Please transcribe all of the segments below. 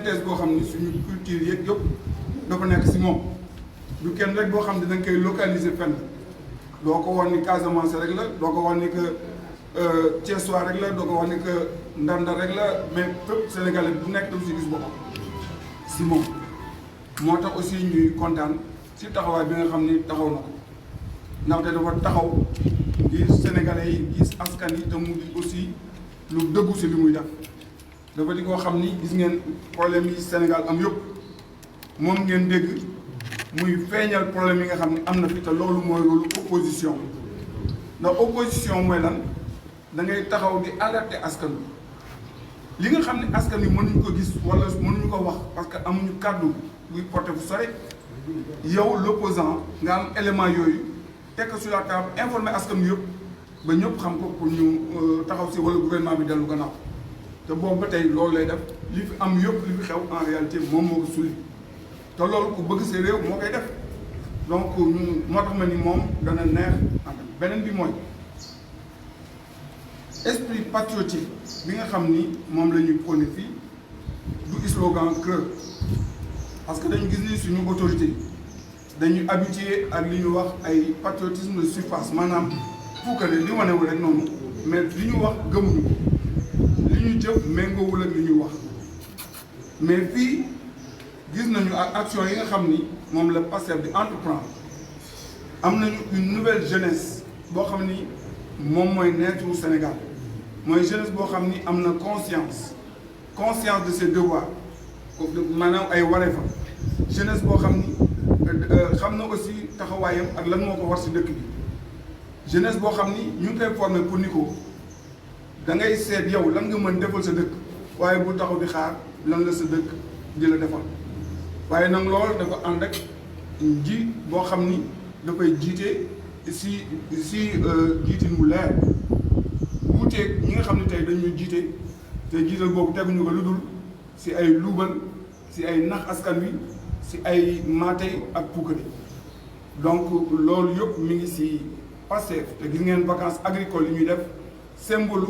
synthèse boo xam ni suñu culture yeeg yëpp dafa nekk si moom du kenn rek boo xam ne da nga koy localiser fenn doo ko wax ni Casamance rek la doo ko wax ni que Thiessois rek la doo ko wax ni que Ndar rek la mais fépp Sénégalais bu nekk dafa si gis boppam si moom moo tax aussi ñuy kontaan si taxawaay bi nga xam ni taxaw na ko ndaxte dafa taxaw ngir Sénégalais yi gis askan yi te mu di aussi lu dëggu si li muy def dafa di koo xam ni gis ngeen problème yi Sénégal am yëpp moom ngeen dégg muy feeñal problème yi nga xam ne am na fi te loolu mooy loolu opposition ndax opposition mooy lan da ngay taxaw di alerter askan wi li nga xam ne askan wi mënuñu ko gis wala mënuñu ko wax parce que amuñu kàddu buy porté fu sore yow l'opposant nga am élément yooyu teg ko sur la table informer askan wi yëpp ba ñëpp xam ko pour ñu taxaw si wala gouvernement bi dellu gannaaw te boobu ba tey loolu lay def li fi am yëpp li fi xew en réalité moom moo ko sulli te loolu ku bëgg sa réew moo koy def donc ñun moo tax ma ni moom dana neex beneen bi mooy esprit patriotique bi nga xam ni moom la ñuy prôné fii du slogan creux parce que dañu gis ni suñu autorité dañuy habitué ak li ñu wax ay patriotisme de surface maanaam puukare li wanewul rek noonu mais li ñu wax gëmuñu ko li ñu jëf méngoowul ak li ñu wax mais fii gis nañu ak action yi nga xam ni moom la Pastef di entreprendre am nañu une nouvelle jeunesse boo xam ni moom mooy naître au Sénégal mooy jeunesse boo xam ni am na conscience de ses devoirs maanaam ay wareefam jeunesse boo xam ni xam na aussi taxawaayam ak lan moo ko war si dëkk bi jeunesse boo xam ni ñu ngi koy former pour ni ko da ngay seet yow lan nga mën defal sa dëkk waaye bu taxaw di xaar lan la sa dëkk di la defal waaye nag loolu dafa ànd ak njiit boo xam ni dafay jiite si jiitin mu leer wuuteeg ñi nga xam ne tey dañuy jiite te jiital boobu teguñu ko lu dul si ay luubal si ay nax askan wi si ay maatey ak puukare donc loolu yëpp mi ngi si Pastef te gis ngeen vacances agricoles yi ñuy def symbole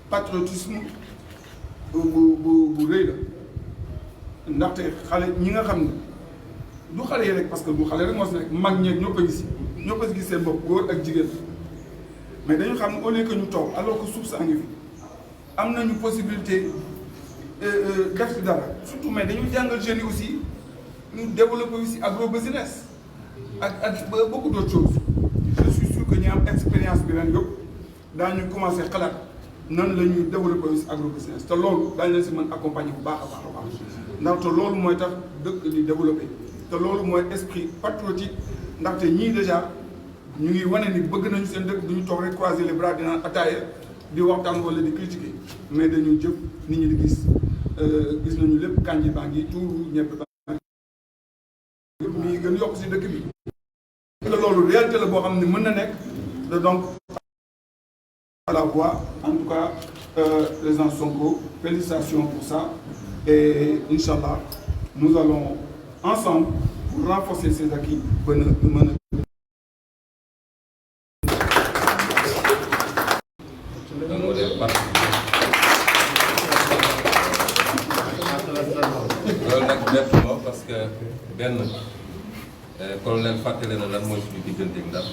patriotisme bu rëy la ndaxte xale ñi nga xam ne du xale yi rek parce que du xale rek moo si nekk mag ñeeg ñëpp a gis ñëpp a gis seen bopp góor ak jigéen mais dañu xam ne au lieu que ñu toog alors que suuf saa ngi fi am nañu possibilité def si dara surtout mais dañu jàngal jeunes yi aussi ñu développer aussi agro business ak beaucoup d'autres choses je suis sûr que ñu am expérience bi ren yëpp daañu commencé xalaat nan la ñuy développer aussi agro business te loolu daañu leen si mën accompagner bu baax a baax a baax ndaxte loolu mooy tax dëkk di développer te loolu mooy esprit patriotique ndaxte ñii déjà ñu ngi wane ni bëgg nañu seen dëkk duñu toog rek croiser les bras di naan ataaya di waxtaan wala di critiquer mais dañuy jëf nit ñi di gis nañu lépp kànji baa ngi tuuru ñebe baa ngi mi ngi gën yokk si dëkk bi te loolu réalité la boo xam ne mën na nekk de donc à la voix en tout cas président Sonko félicitations pour ça et Inch'Allah nous allons ensemble pour renforcer ces acquis mën a loolu nag bett ma parce que benn colonel fàttali na lan mooy suñu diggante ak Ndar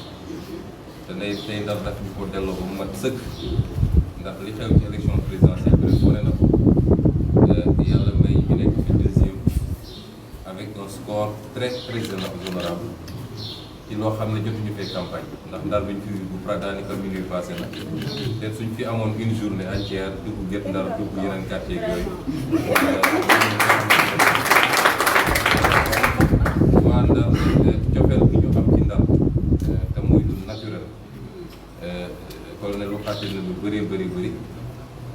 te tey Ndar daf ñu ko delloo ba mu mat sëkk ndax li xew ci élection présidentielle bi wane na ko yàlla may ñu nekk fi deuxième avec un score très honorable ci loo xam ne jotuñu fee campagne ndax Ndar bi ñu fi bu daanaka minuit passé na te suñ fi amoon une journée entière dugg Guet Ndar dugg yeneen quartier yooyu waa Ndar cofeel bi ñu am ci Ndar te muy lu naturel colonel lu fàttali na lu bëri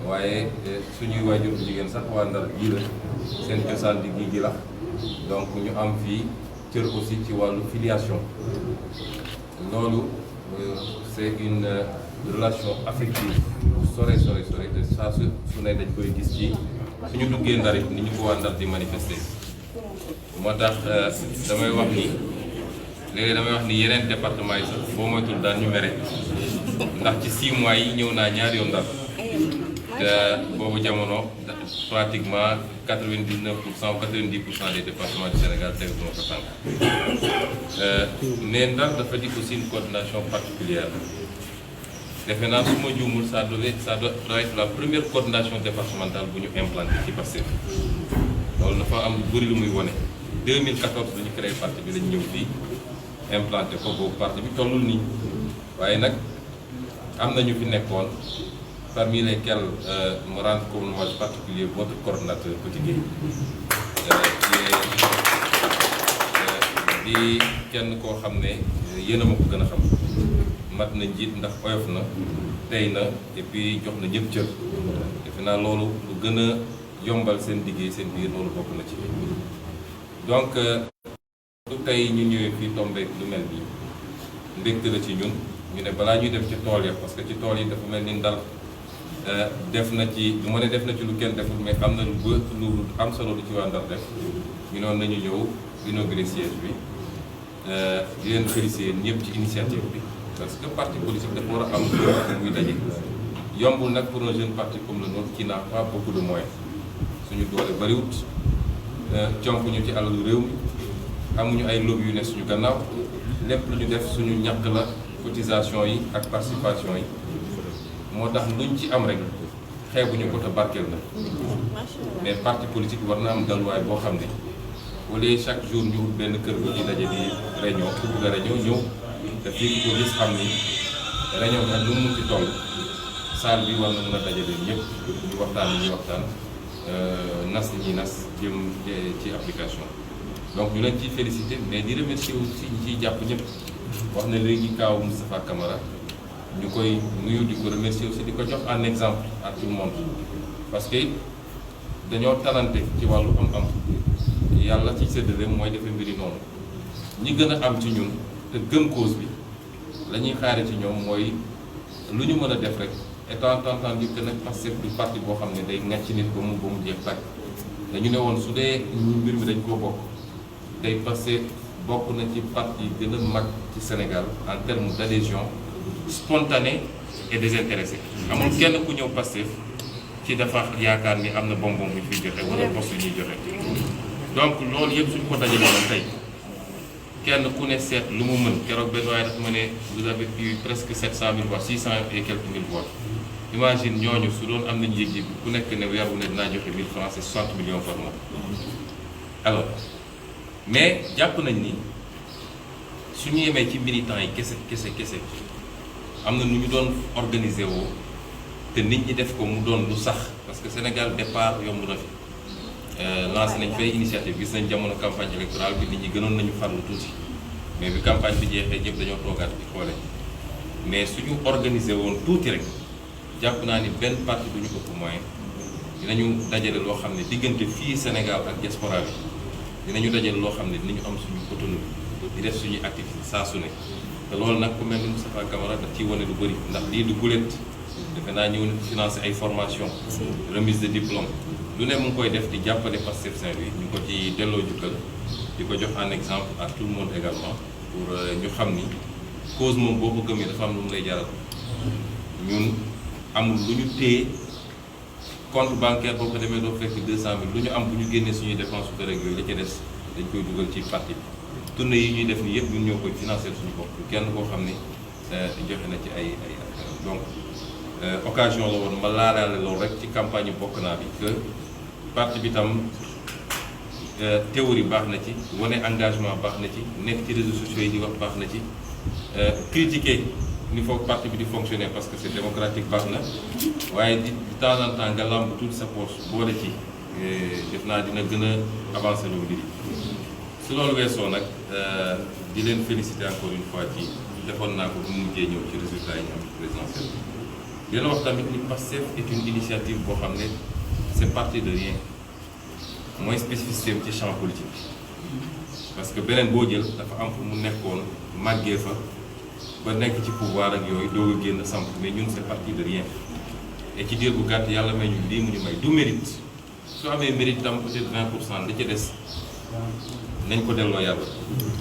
waaye suñuy waajur bu jigéen sax waa Ndar gii la seen cosaan di gii gi la donc ñu am fii cër aussi ci wàllu filiation loolu c'est une relation affective bu sore te saa su ne dañ koy gis ci suñu duggee Ndar it ni ñu ko waa Ndar di manifester moo tax damay wax ni yeneen département yi sax boo moytul daan ñu mere ndax ci 6 mois yi ñëw naa ñaari yoon Ndar boobu jamono pratiquement 99% ou 90% des départements du Sénégal teguma ko tànk mais Ndar dafa di aussi une coordination particulière defe naa su ma juumul ça doit être la première coordination départementale bu ñu implanté ci Pastef loolu dafa am lu bëri lu muy wone 2014 dañu créé parti bi lañ ñëw fii implanté ko boobu parti bi tollul nii waaye nag am na ñu fi nekkoon parmi lesquels me rend comme hommage particulier votre coordonnateur Petit Gueye di kenn koo xam ne yéen a ma ko gën a xam mat na njiit ndax oyof na tey na et puis jox na ñëpp cër defe naa loolu lu gën a yombal seen liggéey seen biir loolu bokk na ci donc lu tey ñu ñëwee fii tombé lu mel nii mbégte la ci ñun ñu ne balaa ñuy def ci tool ya parce que ci tool yi dafa mel ni Ndar def na ci lu ma ne def na ci lu kenn deful mais am na lu am solo lu ci waa Ndar def ñu noonu nañu ñëw inauguré siège bi di leen féliciter ñëpp ci initiative bi parce que parti politique dafa war a am muy daje yombul nag pour un jeune parti comme le nôtre qui n'a pas beaucoup de moyens suñu doole bariwut comp ñu ci alalu réew mi amuñu ay lobby yu ne suñu gannaaw lépp lu ñu def suñu ñàkk la cotisation yi ak participation yi moo tax luñ ci am rek xeebuñu ko te barkeel na mais parti politique war na am dalwaay boo xam ne au lieu chaque jour ñu wut benn kër gu ñuy daje di réunion ku bëgg a réunion ñëw te fii ko gis xam ni réunion bi ak lu mu munti toll salle bi war na mën a dajale ñëpp ñu waxtaan li ñuy waxtaan nas li ñuy nas jëm ci application donc ñu leen ciy félicité mais di remercier aussi ñi ciy jàpp ñëpp wax na léegi kaaw Moustapha Camara ñu koy nuyu di ko remercier aussi di ko jox en exemple à tout le monde parce que dañoo talante ci wàllu am-am yàlla ci séddale mooy defee mbiri noonu ñi gën a am ci ñun te gëm cause bi la ñuy xaare ci ñoom mooy lu ñu mën a def rek étant entendu que nag Pastef du parti boo xam ne day ŋàcc nit ba mu jeex tàkk dañu ne woon su dee mbir mi dañ koo bokk day Pastef bokk na ci parti yi gën a mag ci Sénégal en termes d'adhésion spontanée et désintéressée amul kenn ku ñëw Pastef ci dafa yaakaar ni am na bonbon bu ñu fiy joxe wala poste yu ñuy joxe donc loolu yëpp suñ ko dajaloon tey kenn ku ne seet lu mu mën keroog benn waaye dafa ma ne vous avez eu presque 700 000 voix 600 et quelques mille voix imagine ñooñu su doon am nañu yëg-yëg bi ku nekk ne weer wu ne dinaa joxe 1000 francs c'est 60 millions par mois alors mais jàpp nañ ni suñu yemee ci militants yi kese am na nu ñu doon organiser woo te nit ñi def ko mu doon lu sax parce que Sénégal départ yomb na fi lancé nañ fay initiative gis nañ jamono campagne électorale bi nit ñi gënoon nañu farlu tuuti mais bi campagne bi jeexee ñëpp dañoo toogaat di xoole mais suñu organiser woon tuuti rek jàpp naa ni benn parti du ñu ëpp moyen dinañu dajale loo xam ne diggante fii Sénégal ak diaspora bi dinañu dajale loo xam ne dinañu am suñu autonomie di def suñuy activité saa su ne te loolu nag ku mel ni Moustapha Camara daf ciy wane lu bëri ndax lii du gulet defe naa ñëw financer ay formation remise de diplôme lu ne mu ngi koy def di jàppale Pastef Saint-Louis ñu ko ci delloo jukkal di ko jox en exemple à tout le monde également pour ñu xam ni cause moom boo ko gëmee dafa am lu mu lay jaral ñun amul lu ñu téye compte bancaire boo ko demee doo fekk 200 000 lu ñu am bu ñu génnee suñuy dépense su rek yooyu la ca des dañ koy dugal ci parti bi tournée yi ñuy def nii yëpp ñun ñoo koy financer suñu bopp kenn koo xam ni joxe na ci ay donc occasion la woon ma laalaale loolu rek ci campagne yu bokk naa bi que parti bi tam théorie baax na ci wane engagement baax na ci nekk ci réseaux sociaux yi di wax baax na ci critiquer ni foog parti bi di fonctionner parce que c'est démocratique baax na waaye de temps en temps nga lamb tuuti sa poche boole ci def naa dina gën a avancer lu mbir yi su loolu weesoo nag di leen féliciter encore une fois ci defoon naa ko bu mu mujjee ñëw ci résultat yi ñu am ci présidentielle bi dina wax tamit ni Pastef est une initiative boo xam ne c'est parti de rien mooy spécificité ci champ politique parce que beneen boo jël dafa am fu mu nekkoon màggee fa ba nekk ci pouvoir ak yooyu doog a génn samp mais ñun c'est parti de rien et ci diir bu gàtt yàlla may ñu lii mu ñu may du mérite su amee mérite tam peut-être 20% da ca des nañ ko delloo yàlla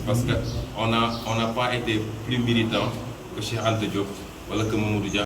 parce que on n'a pas été plus militant que Cheikh Anta Diop wala que Mamadou Dia